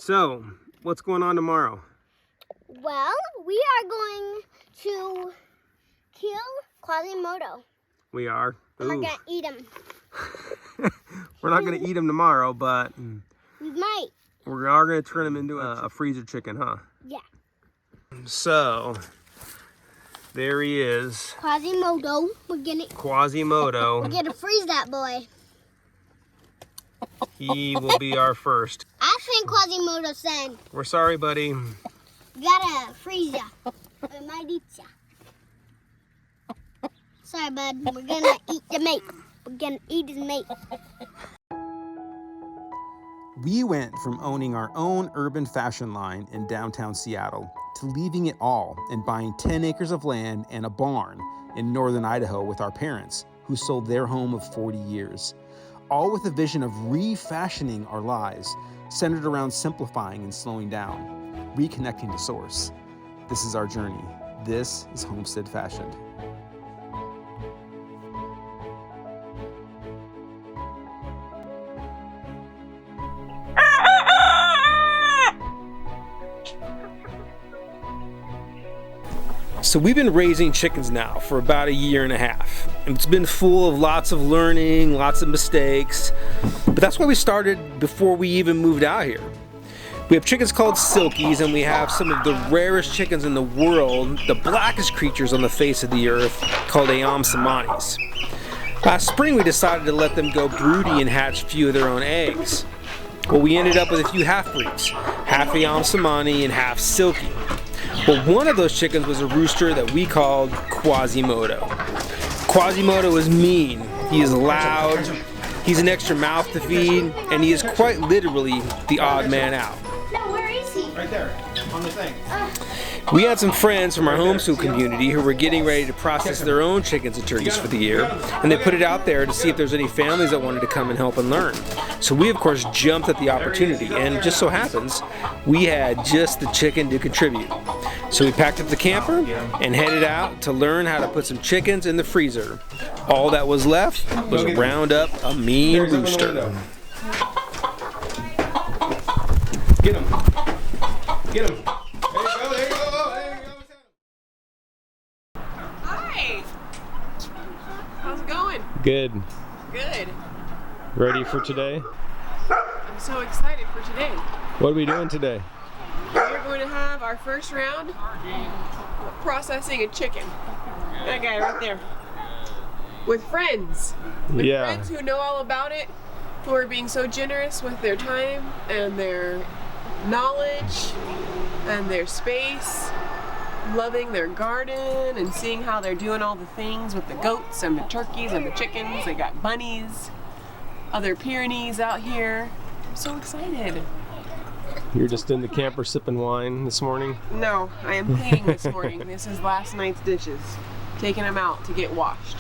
So, what's going on tomorrow? Well, we are going to kill Quasimodo. We are. And we're gonna eat him. We're not gonna eat him tomorrow, but we might. We are gonna turn him into a freezer chicken, huh? Yeah. So, there he is. Quasimodo. Quasimodo. We're gonna freeze that boy. He will be our first. I think Quasimodo said, we're sorry, buddy. You gotta freeze ya. I might eat ya. Sorry, bud. We're gonna eat the mate. We're gonna eat his mate. We went from owning our own urban fashion line in downtown Seattle to leaving it all and buying 10 acres of land and a barn in northern Idaho with our parents, who sold their home of 40 years. All with a vision of refashioning our lives, centered around simplifying and slowing down, reconnecting to source. This is our journey. This is Homestead Fashioned. So we've been raising chickens now for about 1.5 years. And it's been full of lots of learning, lots of mistakes. But that's why we started before we even moved out here. We have chickens called Silkies, and we have some of the rarest chickens in the world, the blackest creatures on the face of the earth, called Ayam Cemanis. Last spring we decided to let them go broody and hatch a few of their own eggs. Well, we ended up with a few half-breeds, half Ayam Cemani and half Silky. Well, one of those chickens was a rooster that we called Quasimodo. Quasimodo is mean, he is loud, he's an extra mouth to feed, and he is quite literally the odd man out. No, where is he? Right there, on the thing. We had some friends from our homeschool community who were getting ready to process their own chickens and turkeys for the year, and they put it out there to see if there's any families that wanted to come and help and learn. So we of course jumped at the opportunity, and it just so happens we had just the chicken to contribute. So we packed up the camper and headed out to learn how to put some chickens in the freezer. All that was left was round up a mean rooster. Get him. Get him. There you go. Hi. How's it going? Good. Good. Ready for today? I'm so excited for today. What are we doing today? We're going to have our first round of processing a chicken. That guy right there. With friends. With friends who know all about it, who are being so generous with their time and their knowledge and their space, loving their garden and seeing how they're doing all the things with the goats and the turkeys and the chickens. They got bunnies, other Pyrenees out here. I'm so excited. You're just in the camper sipping wine this morning? No, I am cleaning this morning. This is last night's dishes. Taking them out to get washed.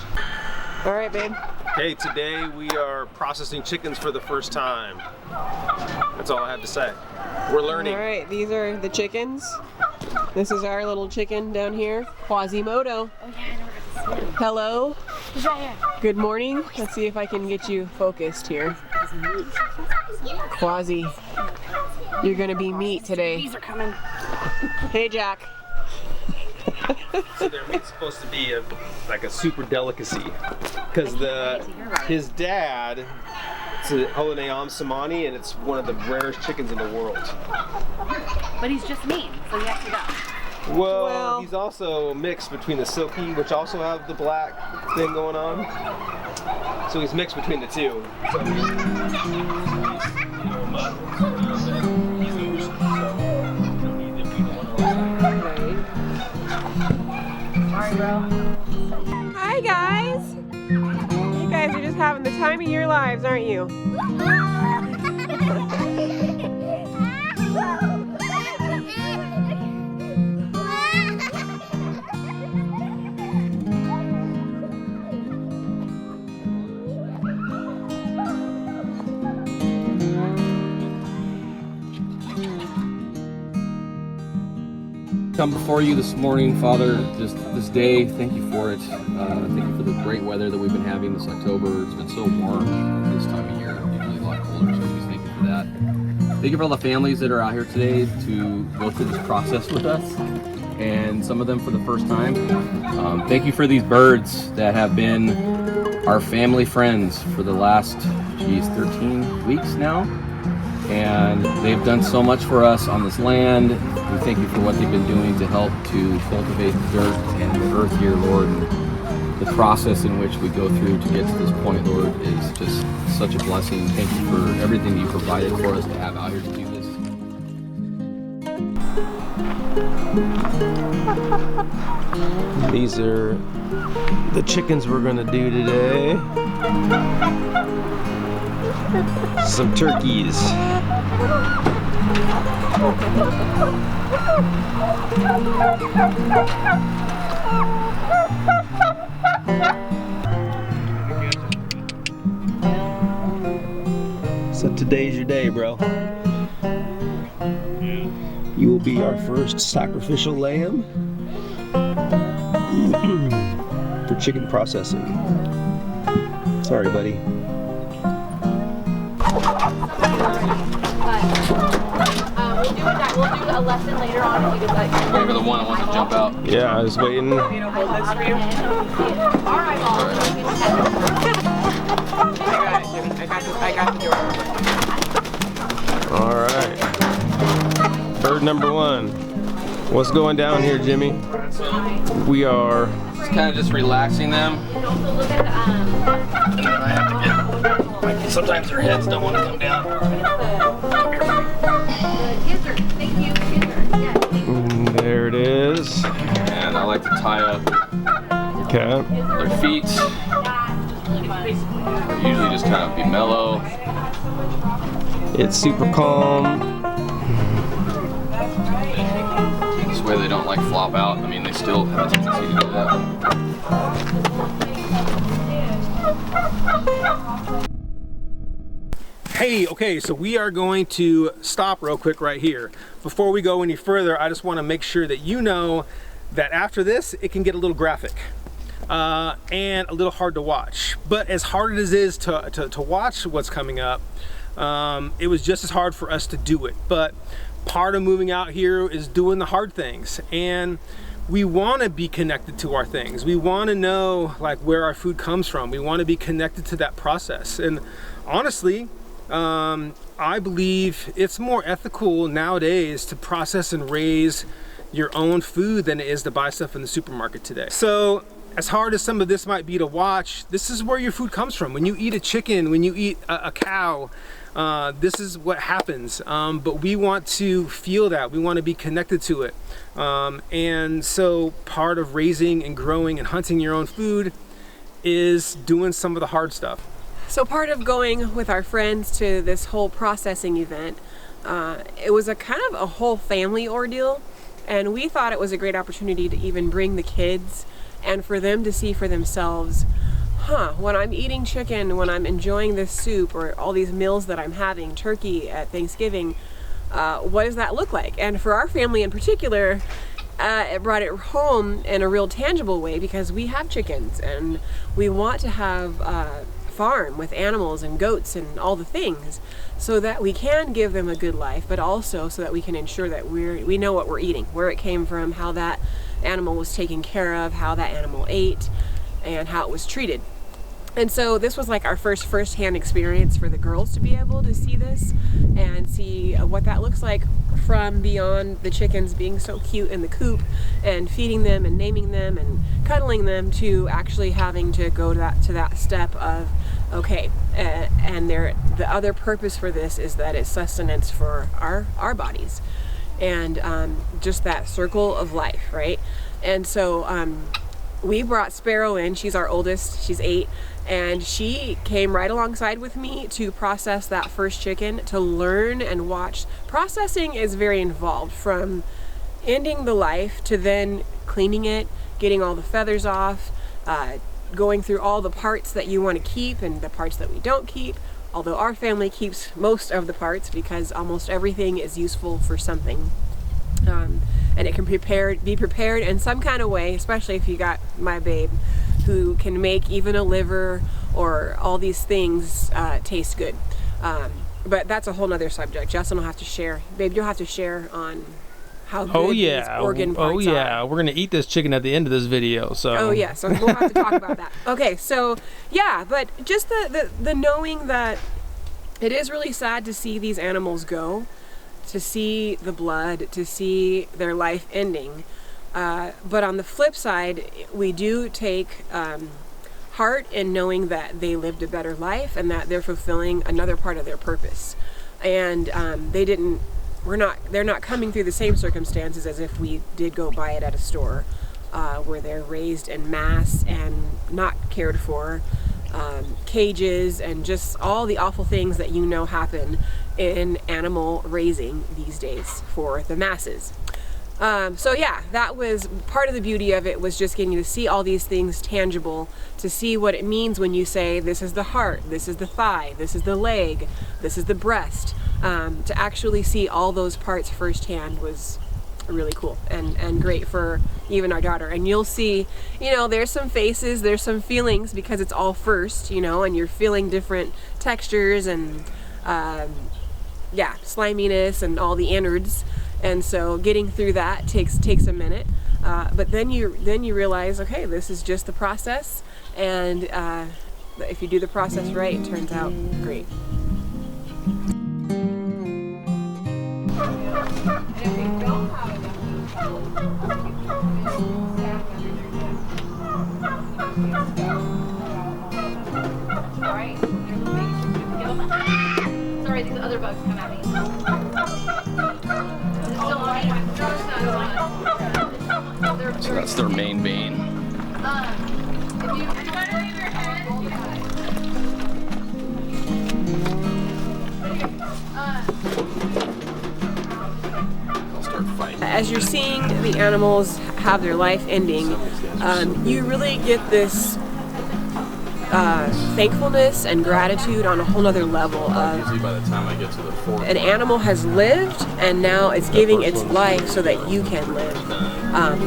All right, babe. Okay, today we are processing chickens for the first time. That's all I have to say. We're learning. All right, these are the chickens. This is our little chicken down here, Quasimodo. Hello. He's right here. Good morning. Let's see if I can get you focused here. Quasi, you're gonna be meat today. These are coming. Hey, Jack. So their meat's supposed to be like a super delicacy, because his dad, it's an Ayam Cemani, and it's one of the rarest chickens in the world. But he's just mean, so he has to go. Well, he's also a mix between the Silky, which also have the black thing going on. So he's mixed between the two. So he's a rooster, Sorry, bro. Hi, guys. You guys are just having the time of your lives, aren't you? Come before you this morning, Father, just this day. Thank you for it. Thank you for the great weather that we've been having this October. It's been so warm this time of year. Usually a lot colder, so we thank you for that. Thank you for all the families that are out here today to go through this process with us, and some of them for the first time. Thank you for these birds that have been our family friends for the last, 13 weeks now. And they've done so much for us on this land. We thank you for what they've been doing to help to cultivate the dirt and the earth here, Lord. And the process in which we go through to get to this point, Lord, is just such a blessing. Thank you for everything you provided for us to have out here to do this. These are the chickens we're gonna do today. Some turkeys. So today's your day, bro. You will be our first sacrificial lamb for chicken processing. Sorry, buddy. We'll do a lesson later on if you could like. Wait for the one that wants to jump out. Yeah, I was waiting. You know, hold this for you. Alright, I got the door. All right. Bird number one. What's going down here, Jimmy? We are Kind of just relaxing them. and also look at And then I have to get, sometimes their heads don't want to come down. the gizzard. Thank you, gizzard. Yeah. there it is. And I like to tie up Okay. their feet. Usually just kind of be mellow. It's super calm. This way they don't like flop out. I mean, they still have a tendency to do that. Hey, okay, so we are going to stop real quick right here. Before we go any further, I just want to make sure that you know that after this, it can get a little graphic and a little hard to watch. But as hard as it is to watch what's coming up, it was just as hard for us to do it. But part of moving out here is doing the hard things, and we want to be connected to our things. We want to know like where our food comes from. We want to be connected to that process. And honestly, I believe it's more ethical nowadays to process and raise your own food than it is to buy stuff in the supermarket today. So as hard as some of this might be to watch, this is where your food comes from. When you eat a chicken, when you eat a cow, this is what happens. But we want to feel that. We want to be connected to it. And so part of raising and growing and hunting your own food is doing some of the hard stuff. So part of going with our friends to this whole processing event, it was a kind of a whole family ordeal, and we thought it was a great opportunity to even bring the kids and for them to see for themselves, when I'm eating chicken, when I'm enjoying this soup or all these meals that I'm having, turkey at Thanksgiving, what does that look like? And for our family in particular, it brought it home in a real tangible way because we have chickens and we want to have a farm with animals and goats and all the things so that we can give them a good life, but also so that we can ensure that we know what we're eating, where it came from, how that animal was taken care of, how that animal ate, and how it was treated. And so this was like our first-hand experience for the girls to be able to see this and see what that looks like from beyond the chickens being so cute in the coop and feeding them and naming them and cuddling them to actually having to go to that step of, okay, and the other purpose for this is that it's sustenance for our bodies and just that circle of life, right? And so we brought Sparrow in. She's our oldest, she's 8, and she came right alongside with me to process that first chicken, to learn and watch. Processing is very involved, from ending the life to then cleaning it, getting all the feathers off, going through all the parts that you want to keep and the parts that we don't keep, although our family keeps most of the parts because almost everything is useful for something. And it can be prepared in some kind of way, especially if you got my babe, who can make even a liver or all these things taste good. But that's a whole nother subject. Justin will have to share. Babe, you'll have to share on how good Oh these yeah. organ parts Oh yeah. We're gonna eat this chicken at the end of this video. So. Oh yeah. So we'll have to talk about that. Okay. So yeah, but just the knowing that it is really sad to see these animals go, to see the blood, to see their life ending. But on the flip side, we do take heart in knowing that they lived a better life and that they're fulfilling another part of their purpose. And they're not coming through the same circumstances as if we did go buy it at a store, where they're raised en masse and not cared for, cages and just all the awful things that you know happen in animal raising these days for the masses. So yeah, that was part of the beauty of it, was just getting to see all these things tangible, to see what it means when you say this is the heart, this is the thigh, this is the leg, this is the breast. To actually see all those parts firsthand was really cool and great for even our daughter. And you'll see, there's some faces, there's some feelings, because it's all first, and you're feeling different textures and sliminess and all the innards. And so getting through that takes a minute, but then you realize, okay, this is just the process, and if you do the process right, it turns out great. Alright, sorry, these other bugs come at me. So that's their main bane. I'll start fighting. As you're seeing the animals have their life ending, you really get this thankfulness and gratitude on a whole other level of Usually by the time I get to the fourth, an animal has lived and now it's giving its life so that you can live.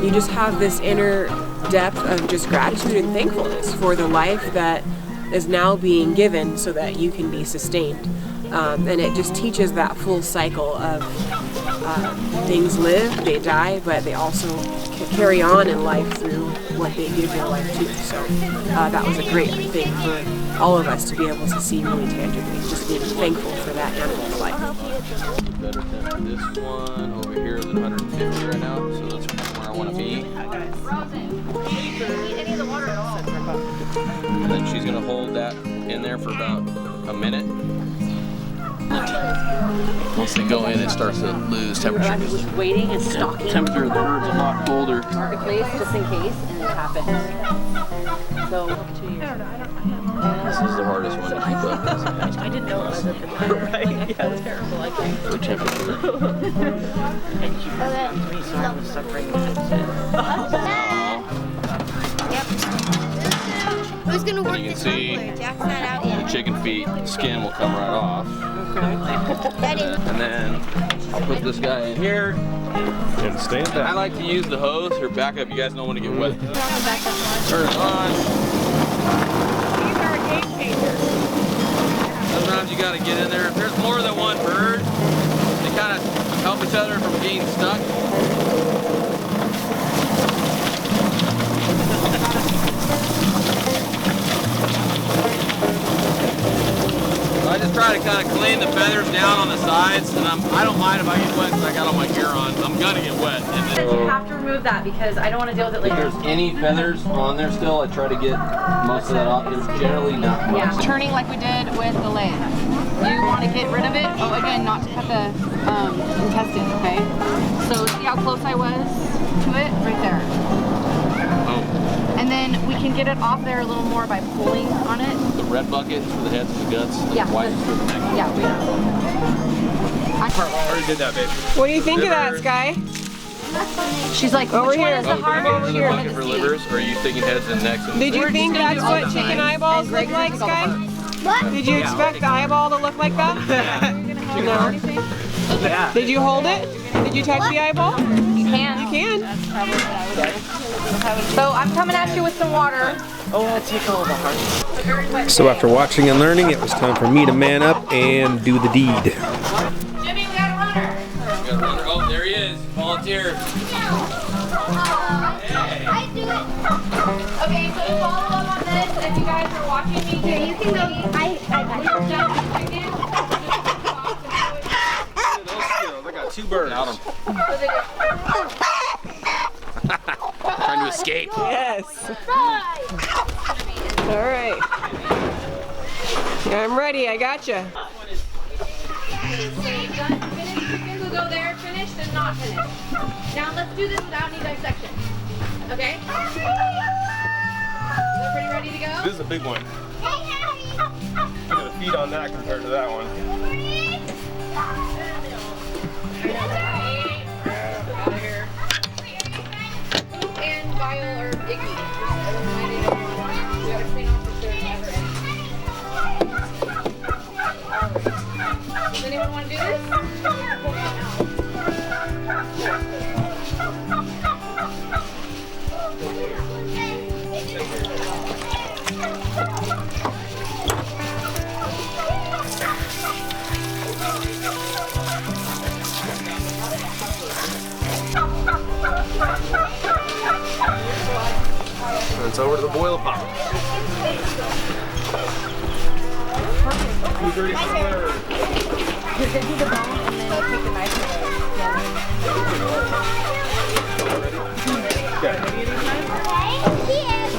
You just have this inner depth of just gratitude and thankfulness for the life that is now being given so that you can be sustained. And it just teaches that full cycle of things live, they die, but they also carry on in life through what they give their life to. So that was a great thing for all of us to be able to see really tangibly, just being thankful for that animal's life. better than this one over here is at 150 right now, so that's where I want to be. And then she's gonna hold that in there for about a minute. Once they go in, it starts to lose temperature. You're just waiting and stalking. Temperature of the bird's a lot colder. Marketplace, just in case, and it happens. So, This is the hardest one to keep up. I didn't know it was at the time. Right? Yeah, it's terrible. I think. For temperature. And she was me, so I was suffering with Who's gonna work You can this see muffler? Jack's not out the yet. chicken feet, the skin will come right off. Daddy. And then I'll put this guy in here. And stay at I that. like to use the hose or backup. You guys don't want to get wet. Turn it on. These are a game changer. Sometimes you got to get in there. If there's more than one bird, they kind of help each other from getting stuck. I just try to kind of clean the feathers down on the sides, and I don't mind if I get wet because I got all my gear on. I'm gonna get wet. And then, You have to remove that because I don't want to deal with it if later. there's any feathers on there still, I try to get most of that off. There's generally not much. Yeah, turning like we did with the leg. You want to get rid of it. Oh, again, not to cut the intestines, okay? So see how close I was to it? Right there. Oh, And then we can get it off there a little more by pulling on it. the red bucket is for the heads and the guts. The Yeah. white is for the neck. Yeah, we know. I already did that, babe. What do you think of that, Sky? She's like, Over which one here. is the Oh, heart? do you Over use the here. bucket for livers, or are you thinking heads and necks? And Did you think that's what chicken eyeballs And look Greg's like, gonna take all the Sky? heart. What? Did you expect the eyeball to look like that? No. Did you hold it? Did you touch the eyeball? You can. You can. So I'm coming at you with some water. Oh, I'll take all the hearts. So after watching and learning, it was time for me to man up and do the deed. Jimmy, we got a runner. We got a runner. Oh, there he is. Volunteer. I do it. Okay, so to follow up on this, if you guys are watching me, Here, you can go. I I got 2 birds. Got him. Trying to escape. Yes. All right. I'm ready. I gotcha. so you've done finished chickens will go there, finished and not finished. Now let's do this without any dissection. Okay? Is everybody ready to go? This is a big one. Look at the feet on that compared to that one. And Vile or Iggy. We gotta clean off the dirt never ends. Does anyone want to do this? It's over to the boil pot.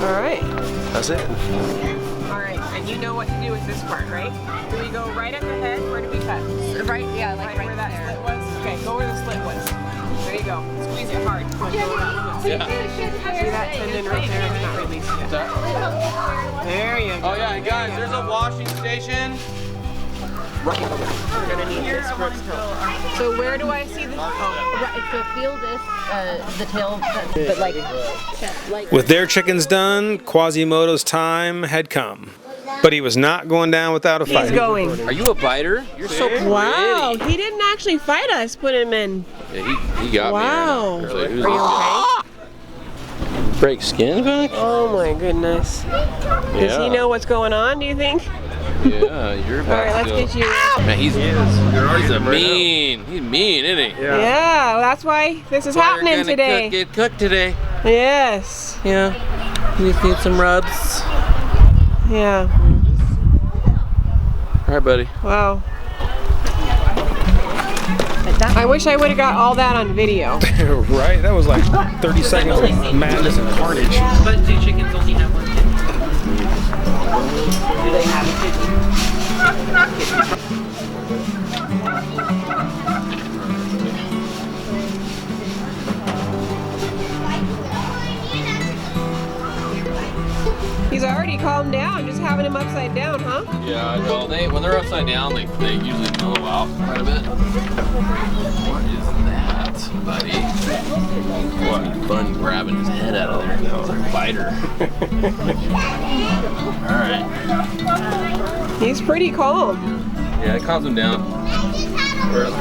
All right. That's it. All right. And you know what to do with this part, right? Do we go right at the head? Where do we cut? Right, yeah, like Right where that slit was? Okay, go where the slit was. There you go. Squeeze it hard. Yeah. See that tendon right there? It's not released yet. There you go. Oh yeah, guys, there's a washing station. We're gonna need this first. So where do I see the? Oh, Right, so feel this, the tail, but like With their chickens done, Quasimodo's time had come. But he was not going down without a fight. he's going. Are you a biter? You're so pretty. Wow, he didn't actually fight us. Put him in. Yeah, he got Wow. me. Right now. Are you okay? Break skin back? Oh my goodness. Does he know what's going on? Do you think? Yeah, you're All right, back let's still. get you. Man, he's a mean. He's mean, isn't he? Yeah, well, that's why this is happening today. Get cooked today. Yes. Yeah. You just need some rubs. Yeah. All right, buddy. Wow. I wish I would have got all that on video. Right? That was like 30 seconds of madness and carnage. But do chickens only have one kid? Do they have a kid? He's already calmed down, just having him upside down, huh? Yeah, I know. When they're upside down, they usually mellow out quite a bit. What is that, buddy? What? Fun grabbing his head out of there. That was a biter. All right. He's pretty calm. Yeah, it calms him down. Where's the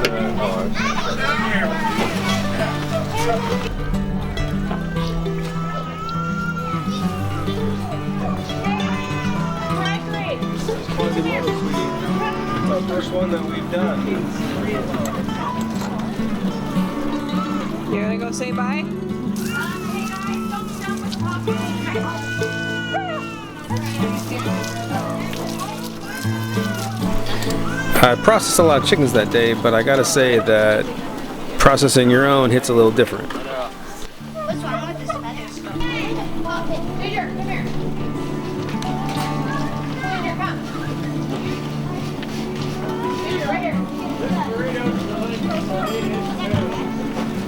Quasimodo, sweetie. It's our first one that we've done. You gonna go say bye? I processed a lot of chickens that day, but I gotta say that processing your own hits a little different. What's wrong with this feather? Ginger, come here. Ginger, come. Ginger, right here.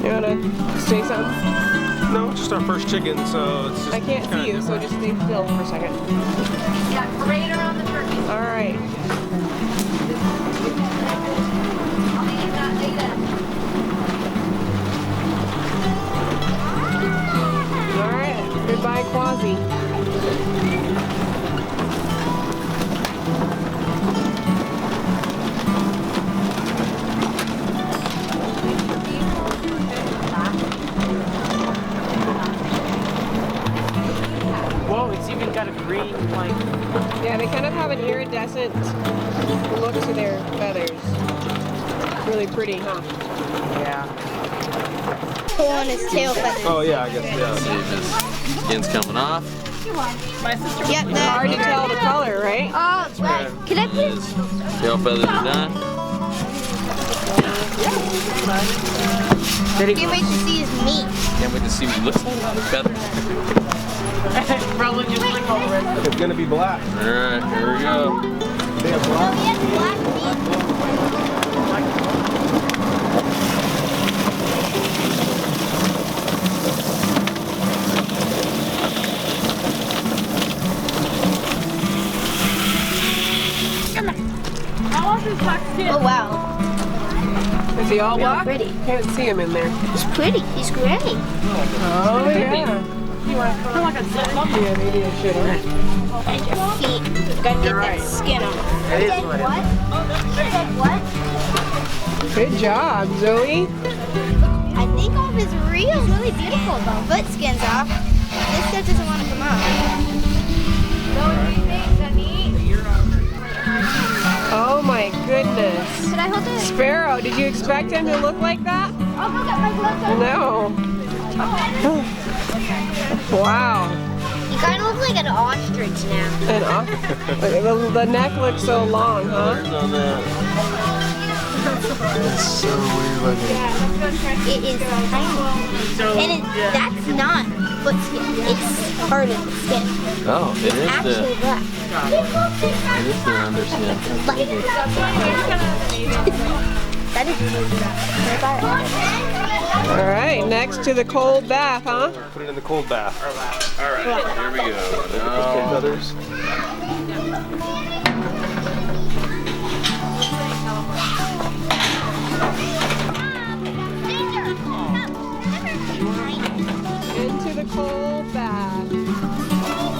You wanna say something? No, just our first chicken, so it's just I can't see you, so just stay still for a second. Yeah, parade around the turkey. All right. All right. Goodbye, Quasi. Whoa, it's even got a Yeah, they kind of have an iridescent look to their feathers. Really pretty, huh? Pull on his tail feathers. Oh yeah, I guess yeah. See, his skin's coming off. Yep, It's hard to tell the color, right? right. Can I please? Tail feathers are done. Can't wait to see his meat. Can't wait to see what he looks like without his feathers. It's gonna be black. All right, here we go. They have Oh, black. he has black meat. Oh wow. Is he all black? Pretty. Can't see him in there. He's pretty. He's gray. Oh yeah. Yeah, maybe I should have. And your feet. Gotta get that skin on. That is what What? Good job, Zoe. I think all of his real is really beautiful though. Foot skin's off. This stuff doesn't want to come off. Oh my goodness. Can I hold it? Sparrow, did you expect him to look like that? Oh, look at my gloves on. No. Wow. You kind of look like an ostrich now. And the neck looks so long, huh? It's so weird looking. It is tiny. And that's not foot skin. It's part of the skin. Oh, it is Actually the black. underskin. That is All right, next to the cold bath, huh? Put it in the cold bath. All right, here we go. Now, feathers. Into the cold bath.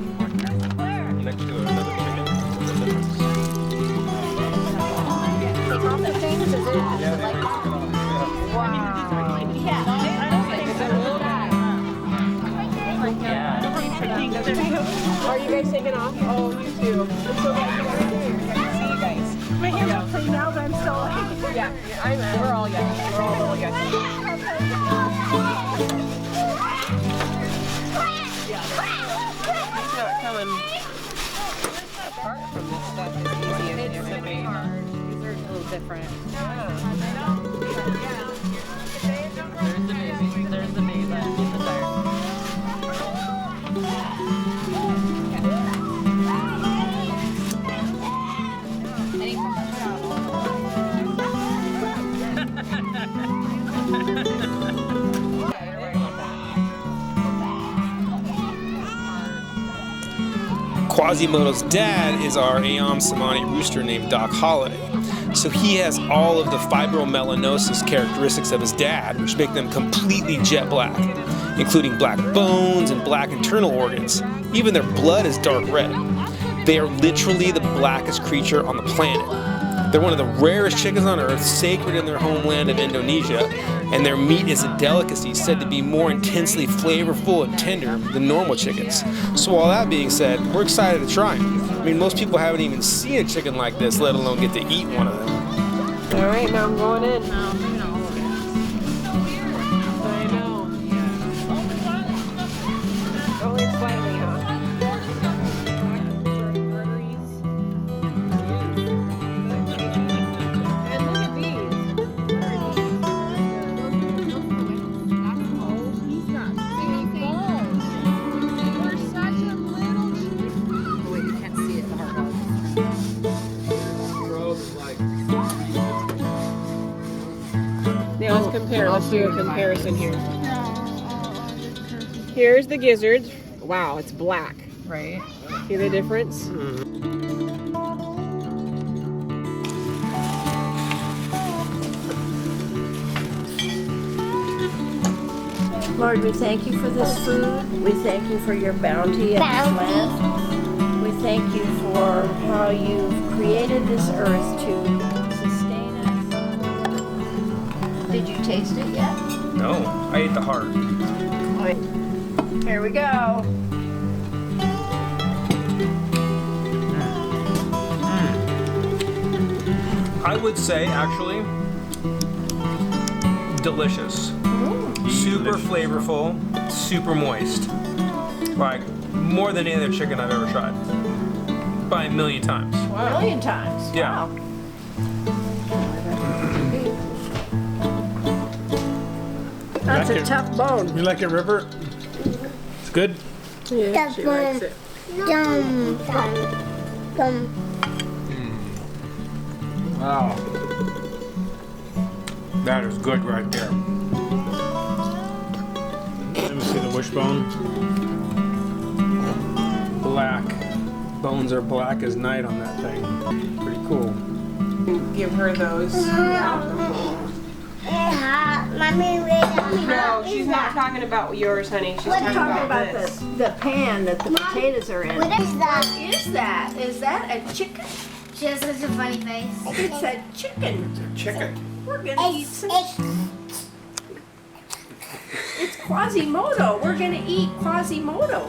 Next to another chicken. Are you guys taking off? Oh, you too. I'm so glad you guys are here. I can see you guys. My hands are clean now, but I'm still like... Yeah, we're all yucky. We're all little yucky. It's not coming apart from this stuff as easy as it used to be. These are a little different. There's the baby. There's the tire. Quasimodo's dad is our Ayam Cemani Rooster named Doc Holliday. So he has all of the fibromelanosis characteristics of his dad, which make them completely jet black, including black bones and black internal organs. Even their blood is dark red. They are literally the blackest creature on the planet. They're one of the rarest chickens on earth, sacred in their homeland of Indonesia, and their meat is a delicacy said to be more intensely flavorful and tender than normal chickens. So all that being said, we're excited to try them. I mean, most people haven't even seen a chicken like this, let alone get to eat one of them. All right, now I'm going in. I know. Only slightly, huh? And look at these. He's got big balls. We're such a little chicken. Oh, wait, you can't see it. The hard dog. Now let's compare. Let's do a comparison here. Here's the gizzards. Wow, it's black. Right. See the difference? Lord, we thank you for this food. We thank you for your bounty at this land. We thank you for how you've created this earth to sustain us. Did you taste it yet? No, I ate the heart. Here we go. I would say, actually, delicious. Super flavorful, super moist. Like, more than any other chicken I've ever tried. By a million times. A million times. Yeah. Wow. That's a tough bone. You like it, River? It's good? Yeah, she likes it. Wow. That is good right there. Let me see the wishbone. Black. Bones are black as night on that thing. Pretty cool. Give her those. No, she's not talking about yours, honey. She's Let's talking talk about this. the pan that the potatoes are in. What is that? What is that? Is that a chicken? She has such a funny face. It's a chicken. Chicken. We're gonna eat some. It's Quasimodo. We're gonna eat Quasimodo.